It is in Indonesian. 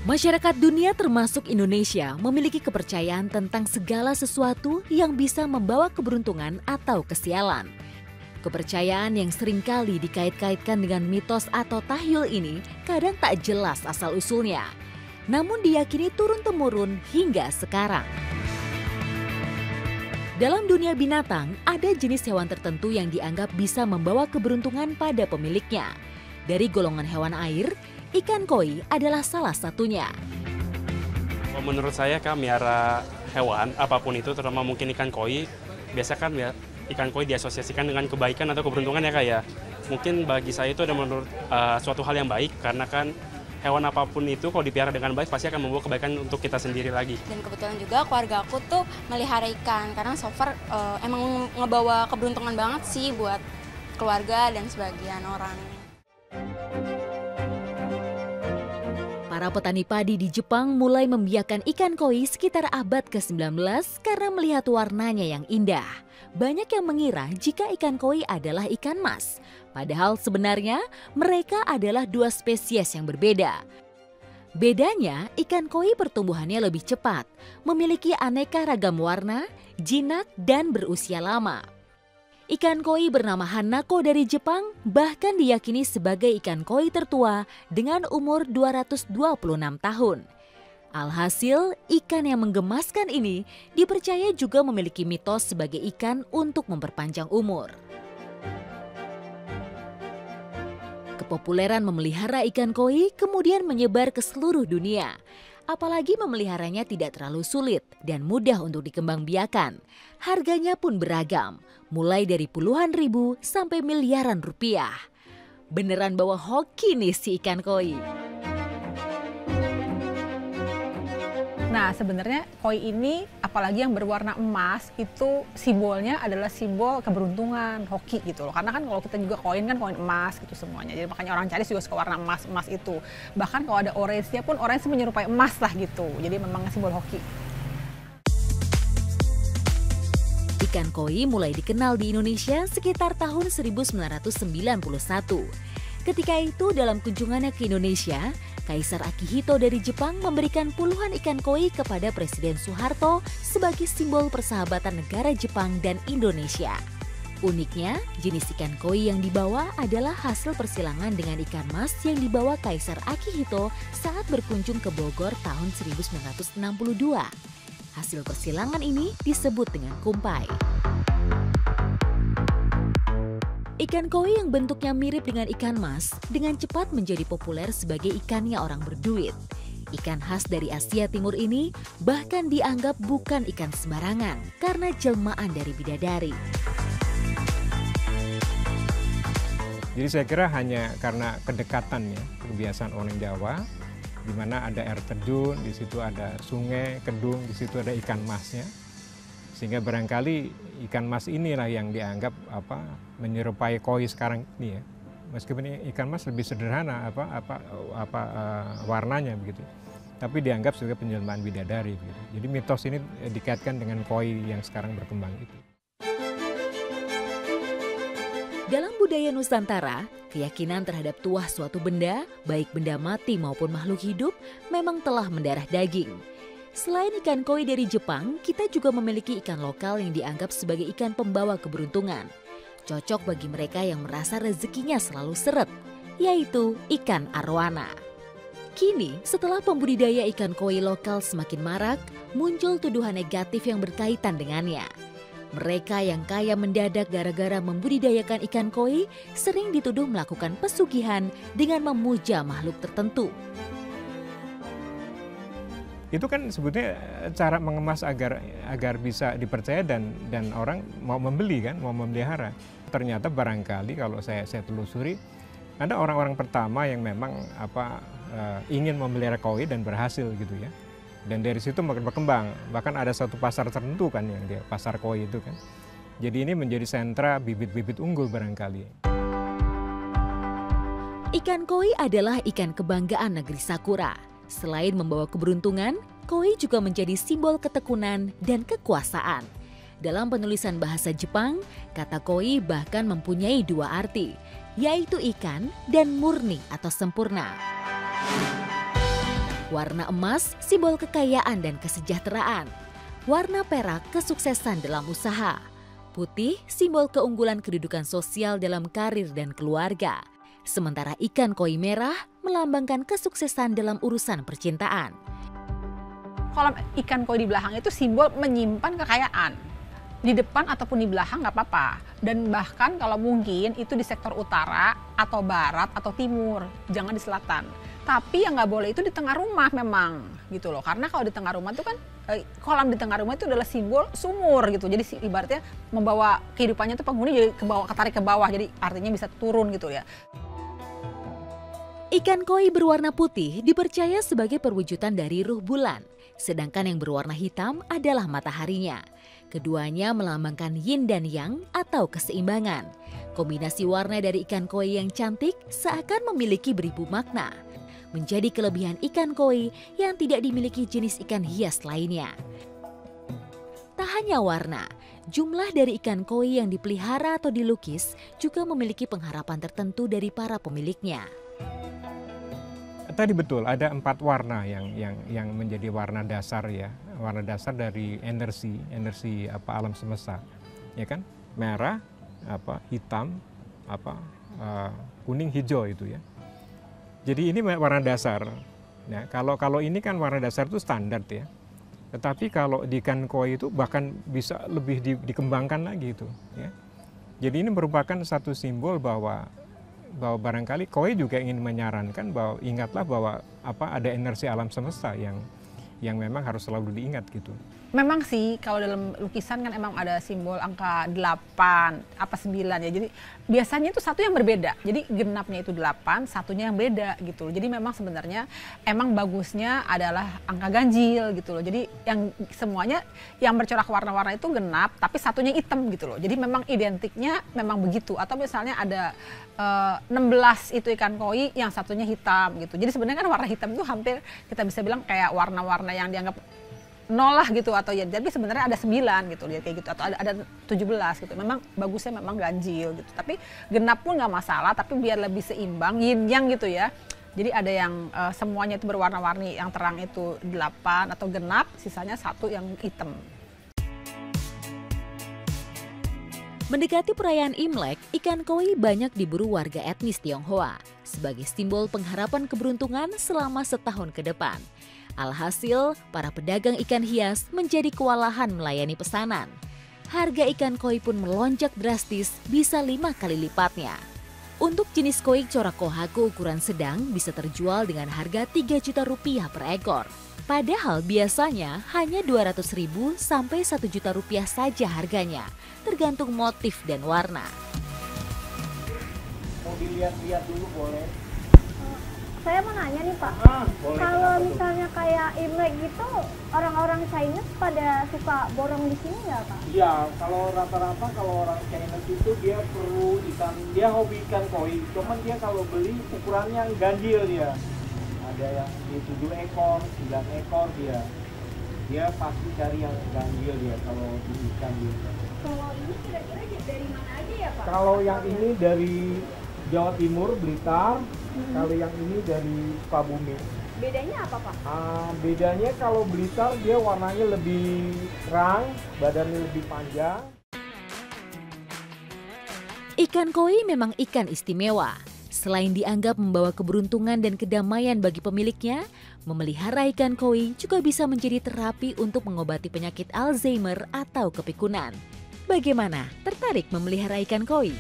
Masyarakat dunia termasuk Indonesia memiliki kepercayaan tentang segala sesuatu yang bisa membawa keberuntungan atau kesialan. Kepercayaan yang seringkali dikait-kaitkan dengan mitos atau tahyul ini kadang tak jelas asal-usulnya, namun diyakini turun-temurun hingga sekarang. Dalam dunia binatang, ada jenis hewan tertentu yang dianggap bisa membawa keberuntungan pada pemiliknya. Dari golongan hewan air, ikan koi adalah salah satunya. Menurut saya miara hewan apapun itu, terutama mungkin ikan koi, biasa kan ya ikan koi diasosiasikan dengan kebaikan atau keberuntungan ya Kak ya. Mungkin bagi saya itu ada menurut suatu hal yang baik, karena kan hewan apapun itu kalau dipelihara dengan baik pasti akan membawa kebaikan untuk kita sendiri lagi. Dan kebetulan juga keluarga aku tuh melihara ikan, karena so far emang ngebawa keberuntungan banget sih buat keluarga dan sebagian orang. Para petani padi di Jepang mulai membiakkan ikan koi sekitar abad ke-19 karena melihat warnanya yang indah. Banyak yang mengira jika ikan koi adalah ikan mas. Padahal sebenarnya mereka adalah dua spesies yang berbeda. Bedanya, ikan koi pertumbuhannya lebih cepat, memiliki aneka ragam warna, jinak, dan berusia lama. Ikan koi bernama Hanako dari Jepang bahkan diyakini sebagai ikan koi tertua dengan umur 226 tahun. Alhasil, ikan yang menggemaskan ini dipercaya juga memiliki mitos sebagai ikan untuk memperpanjang umur. Kepopuleran memelihara ikan koi kemudian menyebar ke seluruh dunia. Apalagi memeliharanya tidak terlalu sulit dan mudah untuk dikembangbiakan. Harganya pun beragam, mulai dari puluhan ribu sampai miliaran rupiah. Beneran bawa hoki nih si ikan koi. Nah, sebenarnya koi ini apalagi yang berwarna emas itu simbolnya adalah simbol keberuntungan, hoki gitu loh. Karena kan kalau kita juga koin kan koin emas gitu semuanya. Jadi makanya orang cari juga suka warna emas itu. Bahkan kalau ada orange-nya pun orange menyerupai emas lah gitu. Jadi memang simbol hoki. Ikan koi mulai dikenal di Indonesia sekitar tahun 1991. Ketika itu dalam kunjungannya ke Indonesia, Kaisar Akihito dari Jepang memberikan puluhan ikan koi kepada Presiden Soeharto sebagai simbol persahabatan negara Jepang dan Indonesia. Uniknya, jenis ikan koi yang dibawa adalah hasil persilangan dengan ikan mas yang dibawa Kaisar Akihito saat berkunjung ke Bogor tahun 1962. Hasil persilangan ini disebut dengan kumpai. Ikan koi yang bentuknya mirip dengan ikan mas dengan cepat menjadi populer sebagai ikannya orang berduit. Ikan khas dari Asia Timur ini bahkan dianggap bukan ikan sembarangan karena jelmaan dari bidadari. Jadi saya kira hanya karena kedekatan ya, kebiasaan orang Jawa, di mana ada air terjun, di situ ada sungai, kedung, di situ ada ikan masnya. Sehingga barangkali ikan mas inilah yang dianggap menyerupai koi sekarang ini ya. Meskipun ikan mas lebih sederhana warnanya begitu. Tapi dianggap sebagai penjelmaan bidadari begitu. Jadi mitos ini dikaitkan dengan koi yang sekarang berkembang itu. Dalam budaya Nusantara, keyakinan terhadap tuah suatu benda, baik benda mati maupun makhluk hidup, memang telah mendarah daging. Selain ikan koi dari Jepang, kita juga memiliki ikan lokal yang dianggap sebagai ikan pembawa keberuntungan. Cocok bagi mereka yang merasa rezekinya selalu seret, yaitu ikan arwana. Kini, setelah pembudidaya ikan koi lokal semakin marak, muncul tuduhan negatif yang berkaitan dengannya. Mereka yang kaya mendadak gara-gara membudidayakan ikan koi sering dituduh melakukan pesugihan dengan memuja makhluk tertentu. Itu kan sebetulnya cara mengemas agar bisa dipercaya dan orang mau membeli kan, mau memelihara. Ternyata barangkali kalau saya telusuri, ada orang-orang pertama yang memang ingin memelihara koi dan berhasil gitu ya. Dan dari situ makin berkembang. Bahkan ada satu pasar tertentu kan yang dia pasar koi itu kan. Jadi ini menjadi sentra bibit-bibit unggul barangkali. Ikan koi adalah ikan kebanggaan negeri Sakura. Selain membawa keberuntungan, koi juga menjadi simbol ketekunan dan kekuasaan. Dalam penulisan bahasa Jepang, kata koi bahkan mempunyai dua arti, yaitu ikan dan murni atau sempurna. Warna emas simbol kekayaan dan kesejahteraan. Warna perak kesuksesan dalam usaha. Putih simbol keunggulan kedudukan sosial dalam karir dan keluarga. Sementara ikan koi merah melambangkan kesuksesan dalam urusan percintaan. Kolam ikan koi di belakang itu simbol menyimpan kekayaan. Di depan ataupun di belakang nggak apa-apa. Dan bahkan kalau mungkin itu di sektor utara atau barat atau timur, jangan di selatan. Tapi yang nggak boleh itu di tengah rumah memang gitu loh. Karena kalau di tengah rumah itu kan kolam di tengah rumah itu adalah simbol sumur gitu. Jadi ibaratnya membawa kehidupannya itu penghuni jadi ke bawah, ketarik ke bawah. Jadi artinya bisa turun gitu ya. Ikan koi berwarna putih dipercaya sebagai perwujudan dari ruh bulan, sedangkan yang berwarna hitam adalah mataharinya. Keduanya melambangkan yin dan yang atau keseimbangan. Kombinasi warna dari ikan koi yang cantik seakan memiliki beribu makna. Menjadi kelebihan ikan koi yang tidak dimiliki jenis ikan hias lainnya. Tak hanya warna, jumlah dari ikan koi yang dipelihara atau dilukis juga memiliki pengharapan tertentu dari para pemiliknya. Tadi betul ada 4 warna yang menjadi warna dasar ya, warna dasar dari energi alam semesta, ya kan? Merah, hitam, kuning, hijau itu ya. Jadi ini warna dasar. Nah, kalau ini kan warna dasar itu standar ya. Tetapi kalau di ikan koi itu bahkan bisa lebih dikembangkan lagi itu ya. Jadi ini merupakan satu simbol bahwa barangkali koi juga ingin menyarankan bahwa ingatlah bahwa ada energi alam semesta yang memang harus selalu diingat gitu. Memang sih kalau dalam lukisan kan emang ada simbol angka 8, 9 ya. Jadi biasanya itu satu yang berbeda. Jadi genapnya itu 8, satunya yang beda gitu loh. Jadi memang sebenarnya emang bagusnya adalah angka ganjil gitu loh. Jadi yang semuanya yang bercorak warna-warna itu genap tapi satunya hitam gitu loh. Jadi memang identiknya memang begitu. Atau misalnya ada 16 itu ikan koi yang satunya hitam gitu. Jadi sebenarnya kan warna hitam itu hampir kita bisa bilang kayak warna-warna yang dianggap 0 lah gitu atau ya, tapi sebenarnya ada 9 gitu ya kayak gitu atau ada 17 gitu. Memang bagusnya memang ganjil gitu. Tapi genap pun nggak masalah, tapi biar lebih seimbang yin yang gitu ya. Jadi ada yang semuanya itu berwarna-warni, yang terang itu 8 atau genap, sisanya 1 yang hitam. Mendekati perayaan Imlek, ikan koi banyak diburu warga etnis Tionghoa sebagai simbol pengharapan keberuntungan selama setahun ke depan. Alhasil, para pedagang ikan hias menjadi kewalahan melayani pesanan. Harga ikan koi pun melonjak drastis, bisa 5 kali lipatnya. Untuk jenis koi corak kohaku ukuran sedang bisa terjual dengan harga Rp3 juta per ekor. Padahal biasanya hanya Rp200.000 sampai Rp1 juta saja harganya, tergantung motif dan warna. Mau dilihat-lihat dulu boleh? Saya mau nanya nih Pak, kalau misalnya kayak Imlek gitu, orang-orang Chinese pada suka borong di sini nggak Pak? Iya, kalau rata-rata kalau orang Chinese itu dia perlu ikan, dia hobi ikan koi, cuman dia kalau beli ukurannya ganjil dia. Ada yang di 7 ekor, 9 ekor dia pasti cari yang ganjil dia kalau di ikan dia. Kalau ini kira-kira dari mana aja ya Pak? Kalau yang ini dari Jawa Timur, Blitar, kalau yang ini dari Sukabumi. Bedanya apa Pak? Bedanya kalau Blitar dia warnanya lebih terang, badannya lebih panjang. Ikan koi memang ikan istimewa. Selain dianggap membawa keberuntungan dan kedamaian bagi pemiliknya, memelihara ikan koi juga bisa menjadi terapi untuk mengobati penyakit Alzheimer atau kepikunan. Bagaimana? Tertarik memelihara ikan koi?